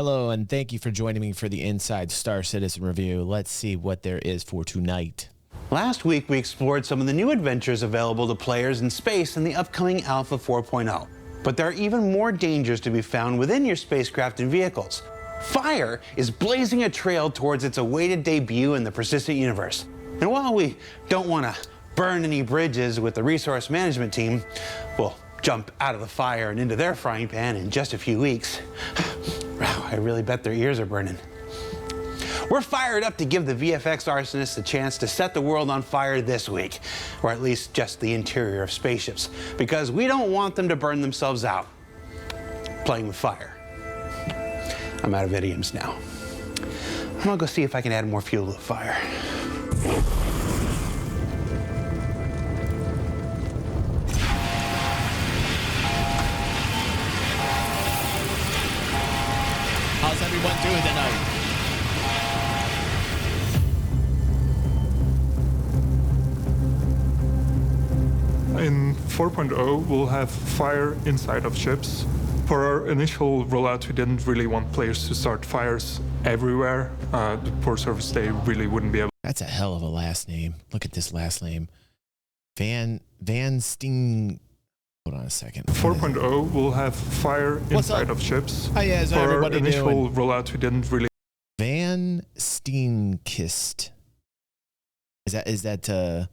Hello, and thank you for joining me for the Inside Star Citizen review. Let's see what there is for tonight. Last week, we explored some of the new adventures available to players in space in the upcoming Alpha 4.0. But there are even more dangers to be found within your spacecraft and vehicles. Fire is blazing a trail towards its awaited debut in the persistent universe. And while we don't want to burn any bridges with the resource management team, we'll jump out of the fire and into their frying pan in just a few weeks. Wow, I really bet their ears are burning. We're fired up to give the VFX arsonists a chance to set the world on fire this week, or at least just the interior of spaceships, because we don't want them to burn themselves out playing with fire. I'm out of idioms now. I'm gonna go see if I can add more fuel to the fire. How's everyone doing tonight? In 4.0, we'll have fire inside of ships. For our initial rollout, we didn't really want players to start fires everywhere. The poor service they really wouldn't be able. That's a hell of a last name. Look at this last name. Van Steen. Hold on a second. 4.0 will have fire inside of ships. Oh yeah, is For our everybody initial doing? rollout, we didn't really. Van Steenkist. Is that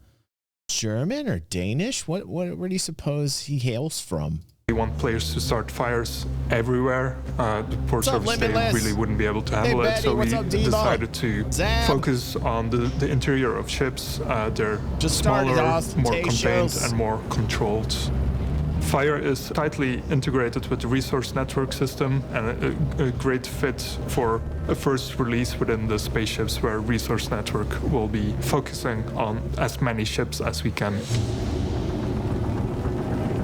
German or Danish? Where do you suppose he hails from? We want players to start fires everywhere. The poor What's up, service they Limitless? really wouldn't be able to Hey, handle it, Betty, so we what's up, D-Ball? decided to Zab? focus on the interior of ships. They're Just started, smaller, Austin. more Take contained, shows. and more controlled. Fire is tightly integrated with the resource network system and a great fit for a first release within the spaceships where resource network will be focusing on as many ships as we can.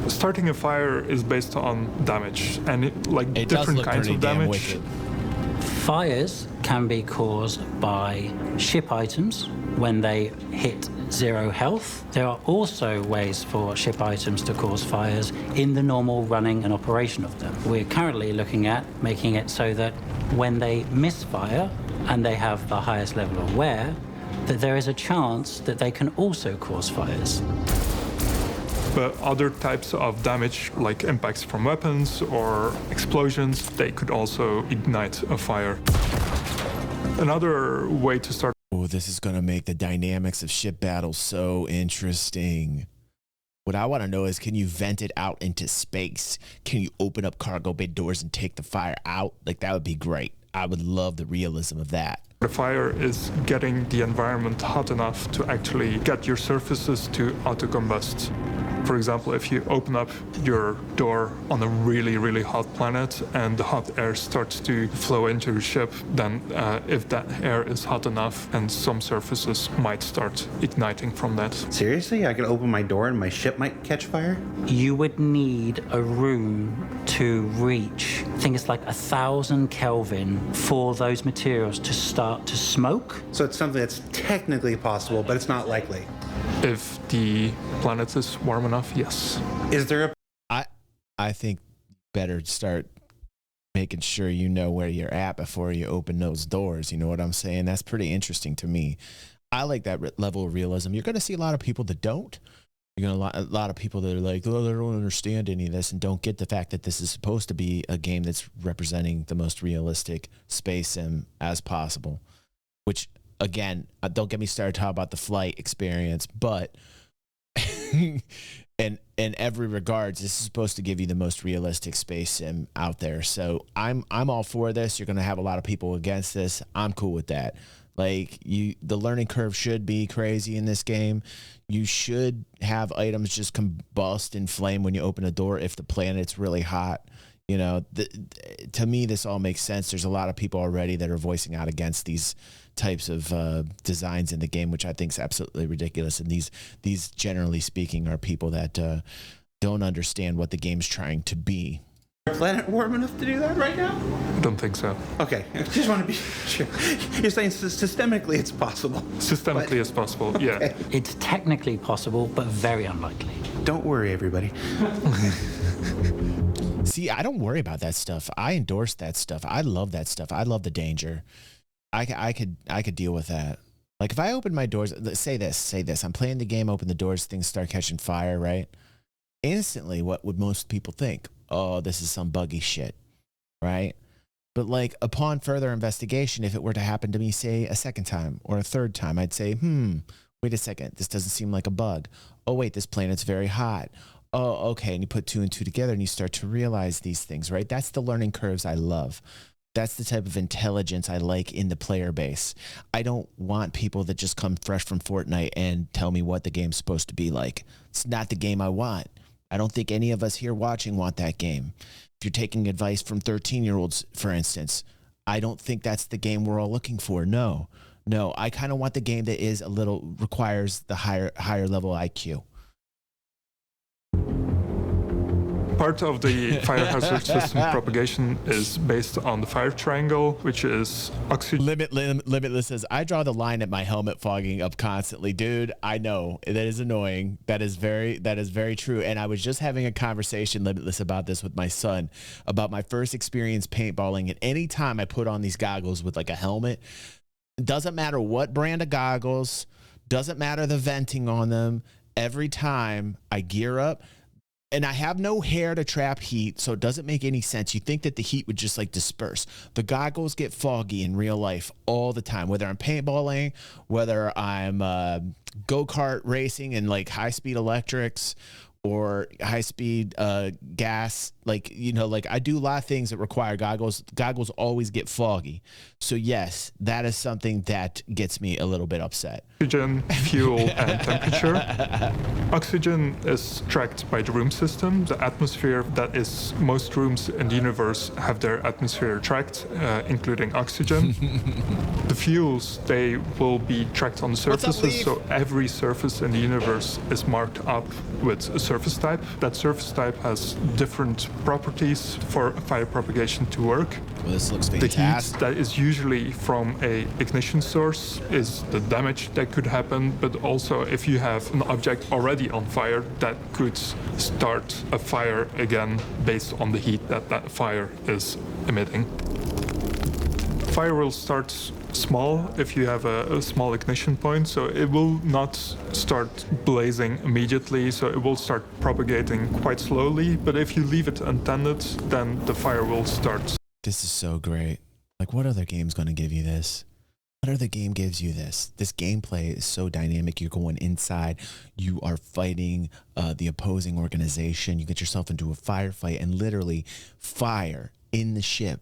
Starting a fire is based on damage and It does different look kinds pretty of damn damage. wicked. Fires can be caused by ship items when they hit zero health. There are also ways for ship items to cause fires in the normal running and operation of them. We're currently looking at making it so that when they misfire and they have the highest level of wear, that there is a chance that they can also cause fires. But other types of damage, like impacts from weapons or explosions, they could also ignite a fire. Another way to start. Oh, this is going to make the dynamics of ship battles so interesting. What I want to know is, can you vent it out into space? Can you open up cargo bay doors and take the fire out? Like, that would be great. I would love the realism of that. The fire is getting the environment hot enough to actually get your surfaces to auto-combust. For example, if you open up your door on a really, really hot planet and the hot air starts to flow into your ship, then if that air is hot enough, and some surfaces might start igniting from that. Seriously? I could open my door and my ship might catch fire? You would need a room to reach, I think it's like 1,000 Kelvin for those materials to start to smoke. So it's something that's technically possible, but it's not likely. If the planet is warm enough, yes. Is there a... I think better start making sure you know where you're at before you open those doors. You know what I'm saying? That's pretty interesting to me. I like that level of realism. You're going to see a lot of people that don't. You're going to a lot of people that are like, oh, they don't understand any of this and don't get the fact that this is supposed to be a game that's representing the most realistic space sim as possible. Which, again, don't get me started talking about the flight experience, but in every regards, this is supposed to give you the most realistic space sim out there. So I'm all for this. You're going to have a lot of people against this. I'm cool with that. Like, the learning curve should be crazy in this game. You should have items just combust and flame when you open a door if the planet's really hot. You know, to me, this all makes sense. There's a lot of people already that are voicing out against these types of designs in the game, which I think is absolutely ridiculous. And these generally speaking, are people that don't understand what the game's trying to be. Is the planet warm enough to do that right now? I don't think so. Okay, I just want to be sure. You're saying systemically it's possible. Systemically as possible, Okay. yeah. It's technically possible, but very unlikely. Don't worry, everybody. See, I don't worry about that stuff. I endorse that stuff. I love that stuff. I love the danger. I could deal with that. Like if I open my doors, say this, I'm playing the game, open the doors, things start catching fire, right? Instantly, what would most people think? Oh, this is some buggy shit, right? But like upon further investigation, if it were to happen to me, say a second time or a third time, I'd say, wait a second, this doesn't seem like a bug. Oh, wait, this planet's very hot. Oh, okay. And you put 2 and 2 together and you start to realize these things, right? That's the learning curves I love. That's the type of intelligence I like in the player base. I don't want people that just come fresh from Fortnite and tell me what the game's supposed to be like. It's not the game I want. I don't think any of us here watching want that game. If you're taking advice from 13-year-olds, for instance, I don't think that's the game we're all looking for. No, I kind of want the game that is requires the higher level IQ. Part of the fire hazard system propagation is based on the fire triangle, which is oxygen. Limitless says, I draw the line at my helmet fogging up constantly. Dude, I know that is annoying. That is very true. And I was just having a conversation, Limitless, about this with my son, about my first experience paintballing. And anytime I put on these goggles with like a helmet, it doesn't matter what brand of goggles, doesn't matter the venting on them. Every time I gear up, and I have no hair to trap heat, so it doesn't make any sense. You think that the heat would just like disperse. The goggles get foggy in real life all the time, whether I'm paintballing, whether I'm go-kart racing and like high-speed electrics or high-speed gas. Like, you know, like I do a lot of things that require goggles. Goggles always get foggy. So yes, that is something that gets me a little bit upset. Oxygen, fuel, and temperature. Oxygen is tracked by the room system. The atmosphere, that is, most rooms in the universe have their atmosphere tracked, including oxygen. The fuels, they will be tracked on the surfaces, so every surface in the universe is marked up with a surface type. That surface type has different properties for fire propagation to work. Well, this looks fantastic. The heat that is usually from a ignition source is the damage that could happen, but also if you have an object already on fire, that could start a fire again based on the heat that that fire is emitting. Fire will start small if you have a small ignition point, so it will not start blazing immediately, so it will start propagating quite slowly, but if you leave it untended, then the fire will start. This is so great. Like, what other game's going to give you this? What other game gives you this? This gameplay is so dynamic. You're going inside. You are fighting the opposing organization. You get yourself into a firefight and literally fire in the ship.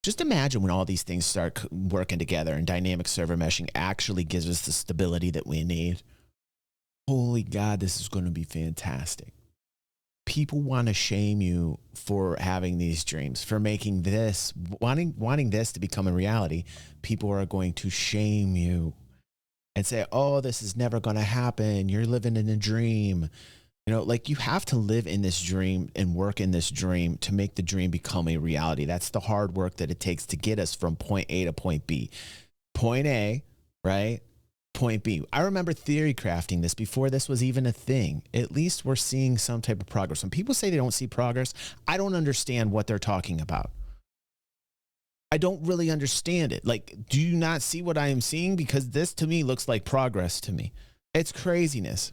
Just imagine when all these things start working together and dynamic server meshing actually gives us the stability that we need. Holy God, this is going to be fantastic. People want to shame you for having these dreams, for making this, wanting this to become a reality. People are going to shame you and say, oh, this is never going to happen. You're living in a dream. You know, like you have to live in this dream and work in this dream to make the dream become a reality. That's the hard work that it takes to get us from point A to point B. Point A, right? Point B. I remember theory crafting this before this was even a thing. At least we're seeing some type of progress. When people say they don't see progress, I don't understand what they're talking about. I don't really understand it. Like, do you not see what I am seeing? Because this to me looks like progress to me. It's craziness.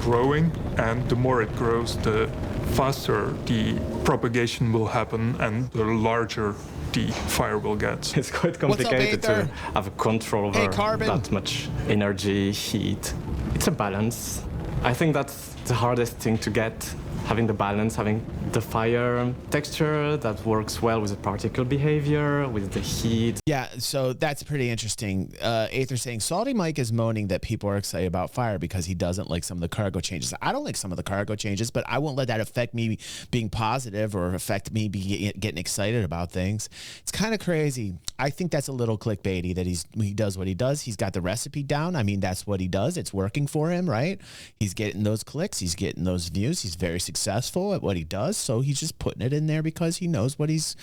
Growing, and the more it grows, the faster the propagation will happen and the larger the fire will get. It's quite complicated to have a control over that much energy, heat. It's a balance. I think that's the hardest thing to get, having the balance, having the fire texture that works well with the particle behavior, with the heat. Yeah, so that's pretty interesting. Aether saying, Salty Mike is moaning that people are excited about fire because he doesn't like some of the cargo changes. I don't like some of the cargo changes, but I won't let that affect me being positive or affect me getting excited about things. It's kind of crazy. I think that's a little clickbaity that he does what he does. He's got the recipe down. I mean, that's what he does. It's working for him, right? He's getting those clicks. He's getting those views. He's very successful at what he does. So he's just putting it in there because he knows what he's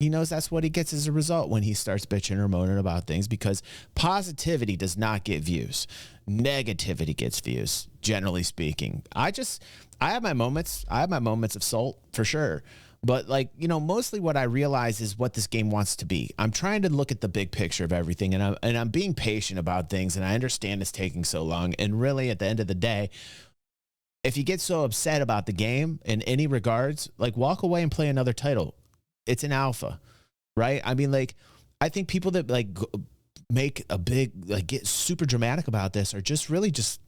he knows that's what he gets as a result when he starts bitching or moaning about things, because positivity does not get views. Negativity gets views, generally speaking. I have my moments. I have my moments of salt for sure. But like, you know, mostly what I realize is what this game wants to be. I'm trying to look at the big picture of everything, and I'm being patient about things, and I understand it's taking so long. And really, at the end of the day, if you get so upset about the game in any regards, like, walk away and play another title. It's an alpha, right? I mean, like, I think people that like make a big, like, get super dramatic about this are just really just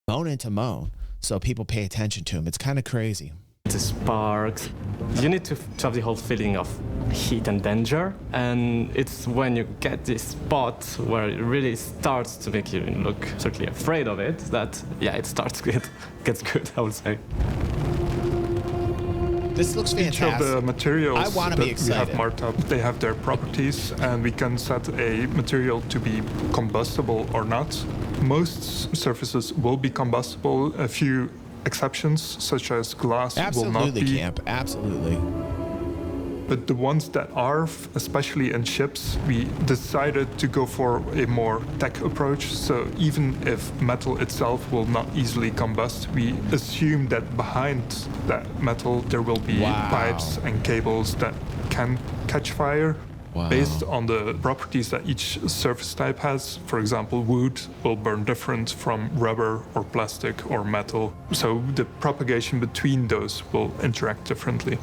moaning to moan, so people pay attention to them. It's kind of crazy. The sparks. You need to have the whole feeling of heat and danger, and it's when you get this spot where it really starts to make you look certainly afraid of it that, yeah, it starts gets good, I would say. This looks fantastic. Each of the materials I want to be that we have marked up, they have their properties, and we can set a material to be combustible or not. Most surfaces will be combustible. A few exceptions, such as glass, will not be. Camp. Absolutely. But the ones that are, especially in ships, we decided to go for a more tech approach. So even if metal itself will not easily combust, we assume that behind that metal there will be pipes and cables that can catch fire. Wow. Based on the properties that each surface type has. For example, wood will burn different from rubber or plastic or metal. So the propagation between those will interact differently.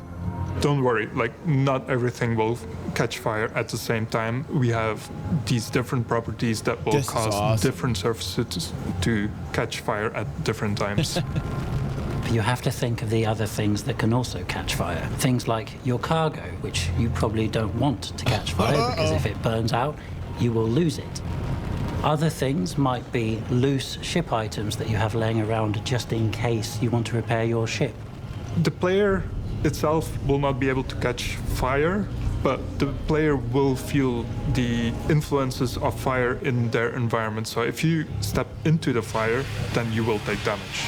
Don't worry, like, not everything will catch fire at the same time. We have these different properties that will cause different surfaces to catch fire at different times. You have to think of the other things that can also catch fire. Things like your cargo, which you probably don't want to catch fire because if it burns out, you will lose it. Other things might be loose ship items that you have laying around just in case you want to repair your ship. The player itself will not be able to catch fire, but the player will feel the influences of fire in their environment. So if you step into the fire, then you will take damage.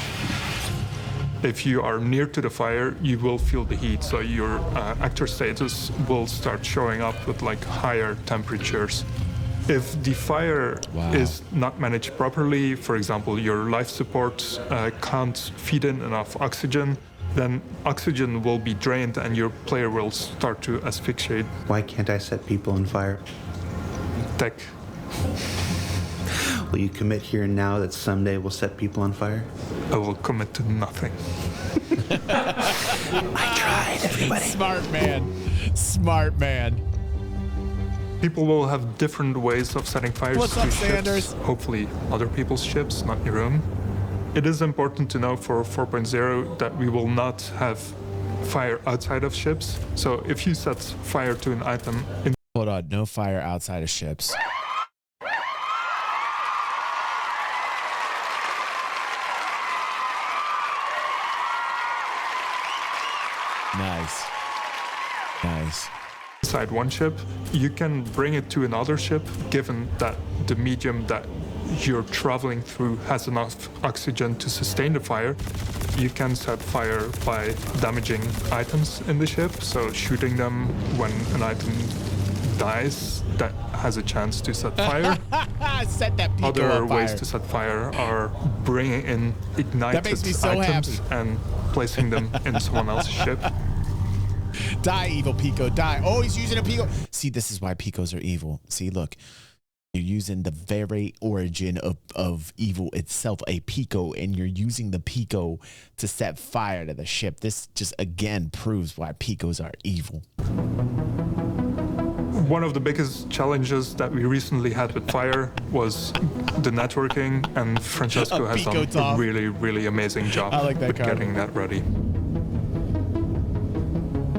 If you are near to the fire, you will feel the heat, so your actor status will start showing up with like higher temperatures. If the fire is not managed properly, for example, your life support can't feed in enough oxygen, then oxygen will be drained and your player will start to asphyxiate. Why can't I set people on fire? Tech. Will you commit here and now that someday we'll set people on fire? I will commit to nothing. I tried, everybody. Smart man. Smart man. People will have different ways of setting fires to ships. Sanders? Hopefully other people's ships, not your own. It is important to know for 4.0 that we will not have fire outside of ships. So if you set fire to an item... Hold on, no fire outside of ships. Nice. Nice. Inside one ship, you can bring it to another ship, given that the medium that you're traveling through has enough oxygen to sustain the fire. You can set fire by damaging items in the ship, so shooting them when an item dies, that has a chance to set fire. Set that pico Other on fire. ways to set fire are bringing in ignited items and placing them in someone else's ship. Die, evil Pico, die. Oh, he's using a Pico. See, this is why Picos are evil. See, look. You're using the very origin of evil itself, a Pico, and you're using the Pico to set fire to the ship. This just, again, proves why Picos are evil. One of the biggest challenges that we recently had with fire was the networking, and Francesco has done a really, really amazing job with getting that ready.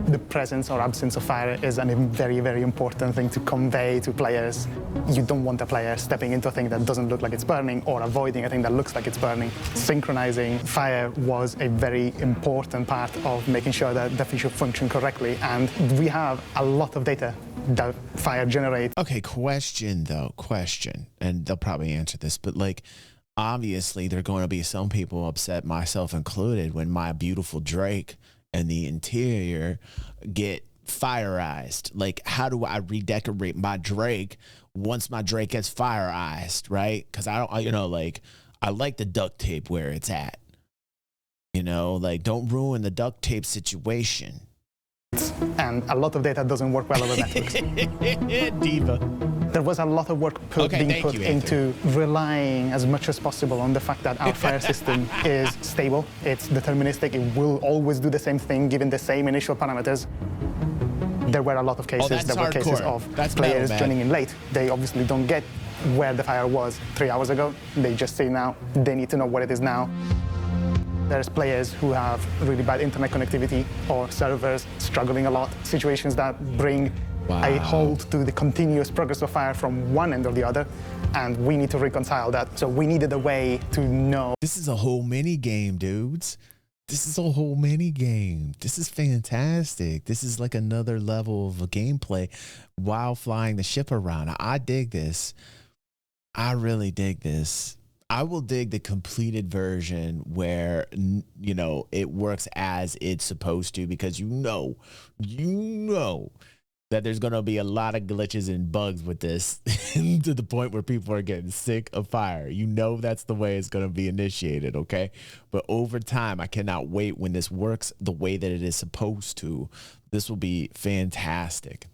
The presence or absence of fire is a very, very important thing to convey to players. You don't want a player stepping into a thing that doesn't look like it's burning or avoiding a thing that looks like it's burning. Synchronizing fire was a very important part of making sure that the feature functioned correctly, and we have a lot of data that fire generates. Okay, question, and they'll probably answer this, but like, obviously there are going to be some people upset, myself included, when my beautiful Drake and the interior get fireized. Like, how do I redecorate my Drake once my Drake gets fireized, right? Because I don't, you know, like, I like the duct tape where it's at. You know, like, don't ruin the duct tape situation. And a lot of data doesn't work well over networks. Diva. There was a lot of work being put into relying as much as possible on the fact that our fire system is stable, it's deterministic, it will always do the same thing given the same initial parameters. There were a lot of cases, cases of players joining in late. They obviously don't get where the fire was 3 hours ago. They just say now, they need to know where it is now. There's players who have really bad internet connectivity or servers struggling a lot, situations that bring a halt to the continuous progress of fire from one end or the other, and we need to reconcile that. So we needed a way to know. This is a whole mini game, dudes. This is a whole mini game. This is fantastic. This is like another level of a gameplay while flying the ship around. I dig this. I really dig this. I will dig the completed version where, you know, it works as it's supposed to, because you know that there's going to be a lot of glitches and bugs with this to the point where people are getting sick of fire. You know that's the way it's going to be initiated, okay? But over time, I cannot wait when this works the way that it is supposed to. This will be fantastic.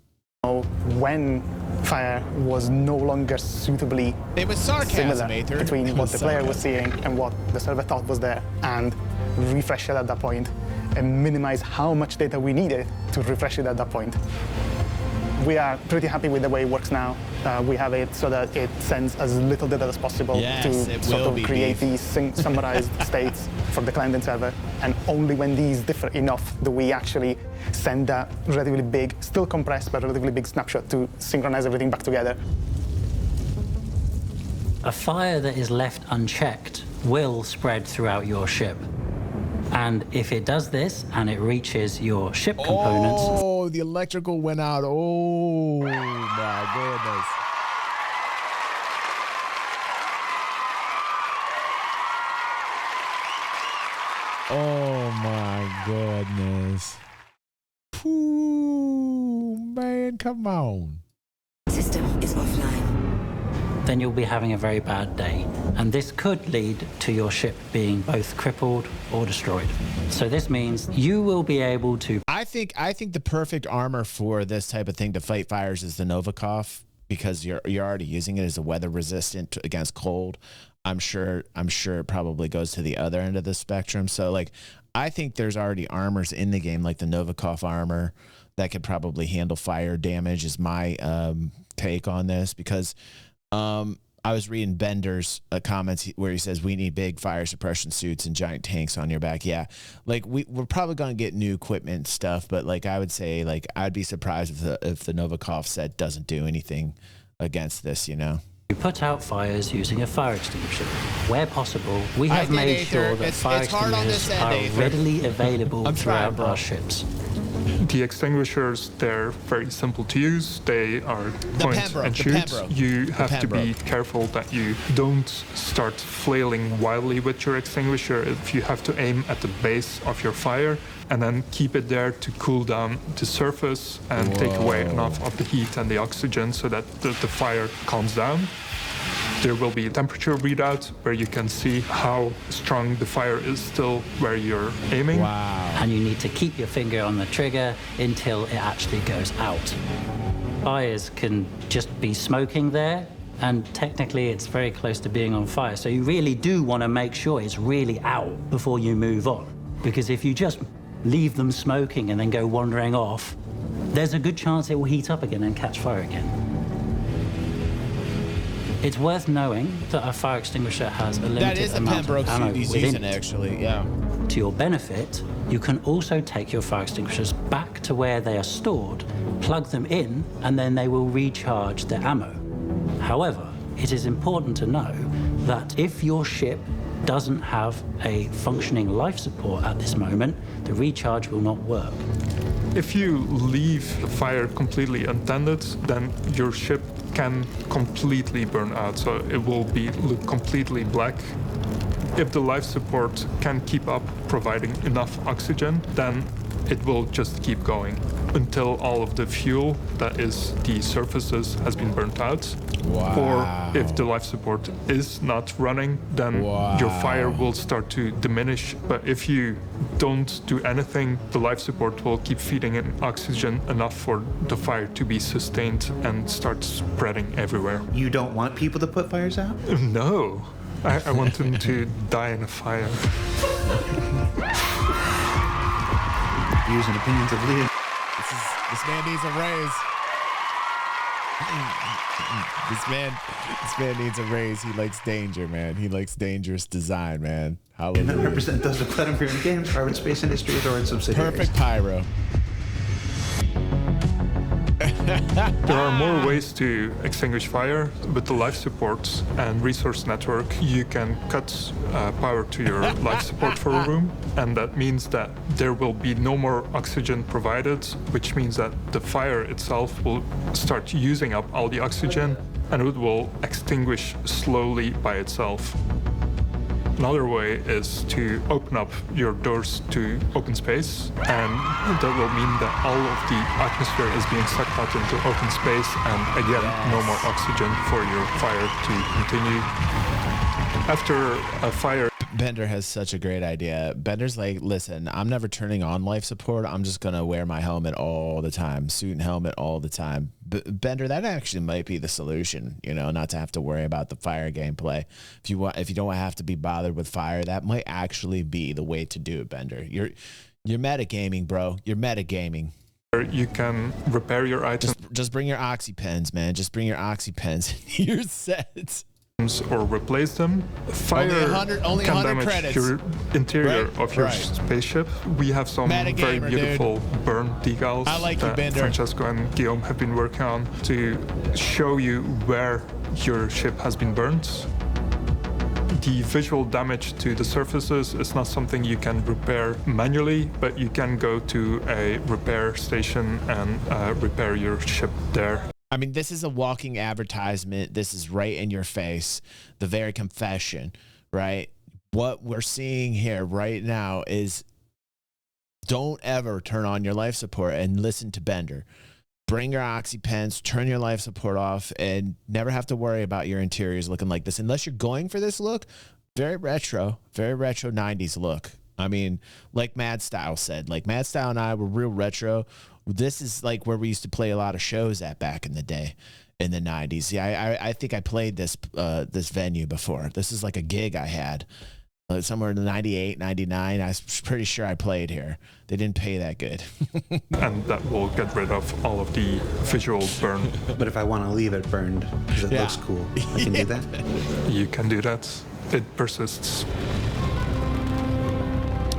When fire was no longer suitably similar between what the player was seeing and what the server thought was there, and refresh it at that point and minimize how much data we needed to refresh it at that point. We are pretty happy with the way it works now. We have it so that it sends as little data as possible to sort of create these summarized states for the client and server. And only when these differ enough do we actually send that relatively big, still compressed, but relatively big snapshot to synchronize everything back together. A fire that is left unchecked will spread throughout your ship. And if it does this and it reaches your ship components... Oh, the electrical went out. Oh, my goodness. Oh, my goodness. Ooh, man, come on. System is offline. Then you'll be having a very bad day. And this could lead to your ship being both crippled or destroyed. So this means you will be able to... I think the perfect armor for this type of thing to fight fires is the Novikov, because you're already using it as a weather resistant against cold. I'm sure it probably goes to the other end of the spectrum. So like, I think there's already armors in the game, like the Novikov armor, that could probably handle fire damage, is my take on this, because I was reading Bender's comments where he says we need big fire suppression suits and giant tanks on your back. Yeah, like we're probably going to get new equipment and stuff, but like I would say, like I'd be surprised if the Novikov set doesn't do anything against this, you know. You put out fires using a fire extinguisher. Where possible, we have made sure that fire extinguishers are readily available throughout our ships. The extinguishers, they're very simple to use. They are point and shoot. You have to be careful that you don't start flailing wildly with your extinguisher. If you have to aim at the base of your fire and then keep it there to cool down the surface and take away enough of the heat and the oxygen so that the fire calms down. There will be a temperature readout where you can see how strong the fire is still where you're aiming. Wow. And you need to keep your finger on the trigger until it actually goes out. Fires can just be smoking there, and technically it's very close to being on fire. So you really do want to make sure it's really out before you move on. Because if you just leave them smoking and then go wandering off, there's a good chance it will heat up again and catch fire again. It's worth knowing that a fire extinguisher has a limited amount of ammo within it. Actually, yeah. To your benefit, you can also take your fire extinguishers back to where they are stored, plug them in, and then they will recharge the ammo. However, it is important to know that if your ship doesn't have a functioning life support at this moment, the recharge will not work. If you leave the fire completely untended, then your ship can completely burn out, so it will look completely black. If the life support can keep up providing enough oxygen, then it will just keep going until all of the fuel, that is the surfaces, has been burnt out. Wow. Or if the life support is not running, then your fire will start to diminish. But if you don't do anything, the life support will keep feeding in oxygen enough for the fire to be sustained and start spreading everywhere. You don't want people to put fires out? No. I want them to die in a fire. Views and opinions of Liam. This man needs a raise. This man needs a raise. He likes danger, man. He likes dangerous design, man. Hallelujah. And represent those of Platinum Pyramid Games, private space industries, or its subsidiaries. Perfect pyro. There are more ways to extinguish fire. With the life support and resource network, you can cut power to your life support for a room, and that means that there will be no more oxygen provided, which means that the fire itself will start using up all the oxygen, and it will extinguish slowly by itself. Another way is to open up your doors to open space, and that will mean that all of the atmosphere is being sucked out into open space, and again, no more oxygen for your fire to continue. After a fire... Bender has such a great idea. Bender's like, listen, I'm never turning on life support. I'm just going to wear my helmet all the time, suit and helmet all the time. Bender, that actually might be the solution, you know, not to have to worry about the fire gameplay. If you don't have to be bothered with fire, that might actually be the way to do it, Bender. You're metagaming, bro. You're metagaming. You can repair your items. Just bring your oxy pens, man. Just bring your oxy pens. You're set. Or replace them. Fire only can 100 damage credits. your interior of your spaceship. We have some very beautiful burn decals that Francesco and Guillaume have been working on to show you where your ship has been burnt. The visual damage to the surfaces is not something you can repair manually, but you can go to a repair station and repair your ship there. I mean, this is a walking advertisement. This is right in your face. The very confession, right? What we're seeing here right now is don't ever turn on your life support and listen to Bender. Bring your oxy pens, turn your life support off, and never have to worry about your interiors looking like this. Unless you're going for this look, very retro 90s look. I mean, like Mad Style said, like Mad Style and I were real retro. This is like where we used to play a lot of shows at back in the day in the 90s. Yeah, I think I played this venue before. This is like a gig I had somewhere in the 98, 99. I was pretty sure I played here. They didn't pay that good. And that will get rid of all of the visual burn. But if I want to leave it burned because it looks cool, I can do that? You can do that. It persists.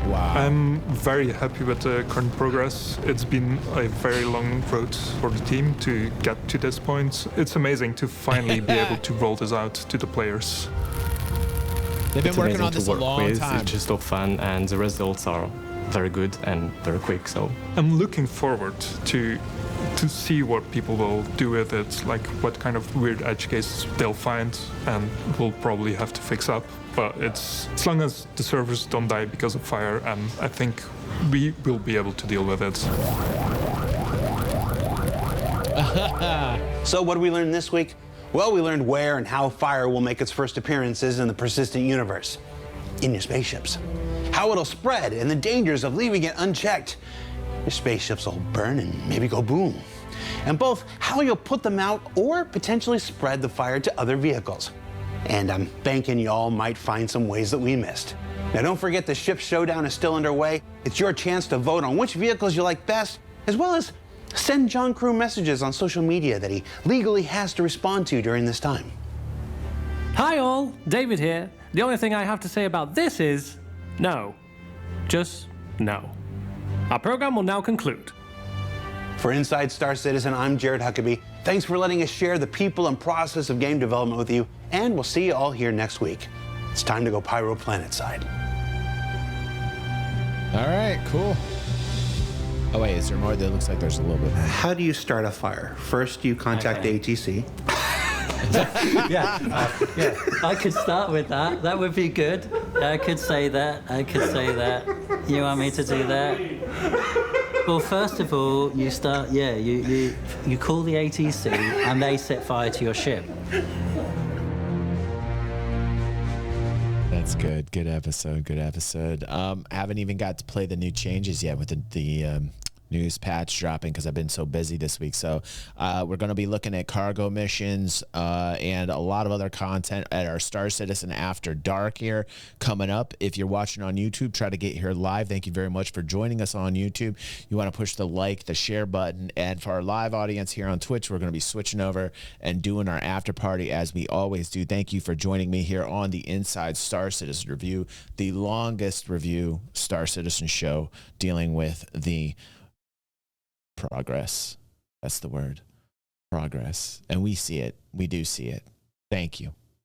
Wow. I'm very happy with the current progress. It's been a very long road for the team to get to this point. It's amazing to finally be able to roll this out to the players. They've been working on this a long time. It's just so fun, and the results are very good and very quick. So I'm looking forward to see what people will do with it, like what kind of weird edge cases they'll find, and we'll probably have to fix up. But it's as long as the servers don't die because of fire, I think we will be able to deal with it. So what did we learn this week? Well, we learned where and how fire will make its first appearances in the persistent universe, in your spaceships. How it'll spread and the dangers of leaving it unchecked. Your spaceships will burn and maybe go boom. And both how you'll put them out or potentially spread the fire to other vehicles. And I'm banking y'all might find some ways that we missed. Now don't forget the ship showdown is still underway. It's your chance to vote on which vehicles you like best, as well as send John Crew messages on social media that he legally has to respond to during this time. Hi all, David here. The only thing I have to say about this is no. Just no. Our program will now conclude. For Inside Star Citizen, I'm Jared Huckabee. Thanks for letting us share the people and process of game development with you, and we'll see you all here next week. It's time to go Pyro Planet side. All right, cool. Oh wait, is there more? There looks like there's a little bit more. How do you start a fire? First, you contact the ATC. Yeah, I could start with that. That would be good. I could say that. You want me to do that? Well, first of all, you start. Yeah, you call the ATC, and they set fire to your ship. That's good. Good episode. Good episode. Haven't even got to play the new changes yet with the news patch dropping because I've been so busy this week. So we're going to be looking at cargo missions and a lot of other content at our Star Citizen After Dark here coming up. If you're watching on YouTube, try to get here live. Thank you very much for joining us on YouTube. You want to push the like, the share button. And for our live audience here on Twitch, we're going to be switching over and doing our after party as we always do. Thank you for joining me here on the Inside Star Citizen Review, the longest review Star Citizen show dealing with the progress. That's the word. Progress. And we see it. We do see it. Thank you.